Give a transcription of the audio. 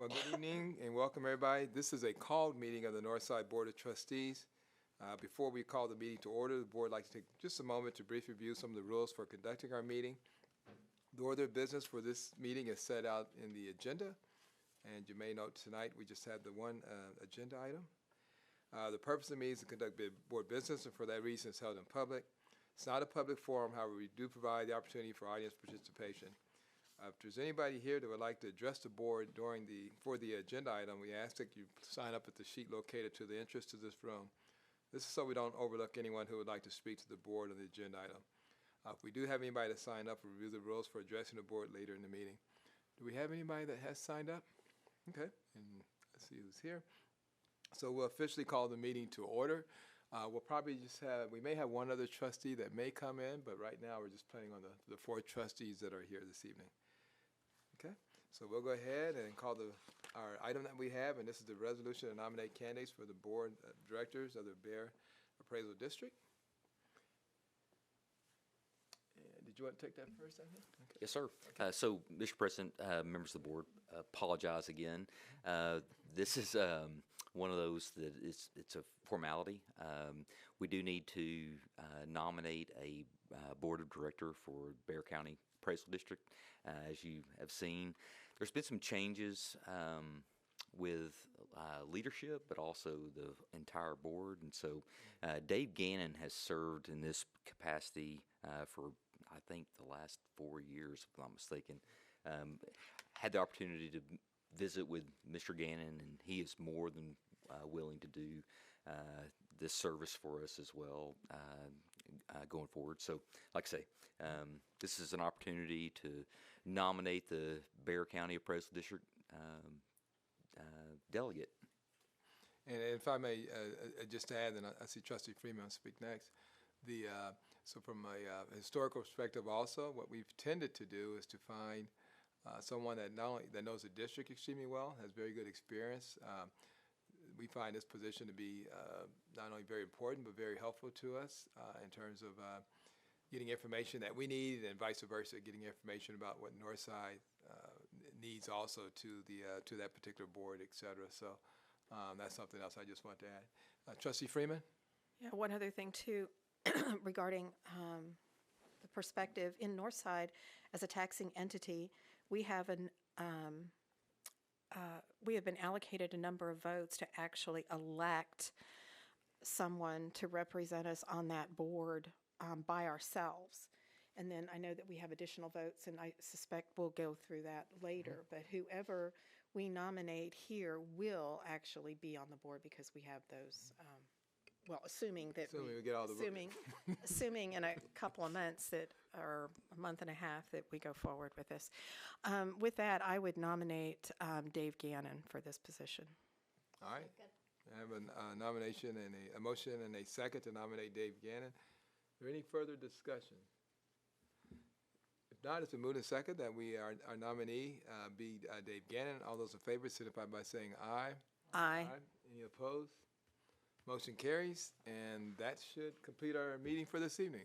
Well, good evening and welcome everybody. This is a called meeting of the Northside Board of Trustees. Before we call the meeting to order, the board would like to take just a moment to briefly review some of the rules for conducting our meeting. The order of business for this meeting is set out in the agenda, and you may note tonight we just had the one agenda item. The purpose of the meeting is to conduct board business, and for that reason it's held in public. It's not a public forum, however, we do provide the opportunity for audience participation. If there's anybody here that would like to address the board for the agenda item, we ask that you sign up at the sheet located to the entrance to this room. This is so we don't overlook anyone who would like to speak to the board on the agenda item. If we do have anybody to sign up, we'll review the rules for addressing the board later in the meeting. Do we have anybody that has signed up? Okay, and let's see who's here. So we'll officially call the meeting to order. We'll probably we may have one other trustee that may come in, but right now we're just planning on the 4 trustees that are here this evening. Okay, so we'll go ahead and call our item that we have, and this is the resolution to nominate candidates for the board of directors of the Bear Appraisal District. And did you want to take that first, I think? Okay. Yes, sir. Okay. So, Mr. President, members of the board, apologize again. This is one of those that it's a formality. We do need to nominate a board of director for Bear County Appraisal District. As you have seen, there's been some changes with leadership, but also the entire board. And so Dave Gannon has served in this capacity for, I think, the last 4 years, if I'm not mistaken. Had the opportunity to visit with Mr. Gannon, and he is more than willing to do this service for us as well going forward. So, like I say, this is an opportunity to nominate the Bear County Appraisal District delegate. And if I may just add, and I see Trustee Freeman speak next. So from a historical perspective also, what we've tended to do is to find someone that not only that knows the district extremely well, has very good experience. We find this position to be not only very important, but very helpful to us in terms of getting information that we need, and vice versa, getting information about what Northside needs also to that particular board, et cetera. So that's something else I just want to add. Trustee Freeman? Yeah, one other thing too regarding the perspective in Northside as a taxing entity, we have been allocated a number of votes to actually elect someone to represent us on that board by ourselves. And then I know that we have additional votes, and I suspect we'll go through that later. But whoever we nominate here will actually be on the board because we have those. Well, assuming we get all the assuming in a couple of months or a month and a half that we go forward with this. With that, I would nominate Dave Gannon for this position. All right. I have a nomination and a motion and a second to nominate Dave Gannon. Is there any further discussion? If not, it's been moved and second that our nominee be Dave Gannon. All those in favor signify by saying aye. Aye. Any opposed? Motion carries, and that should complete our meeting for this evening.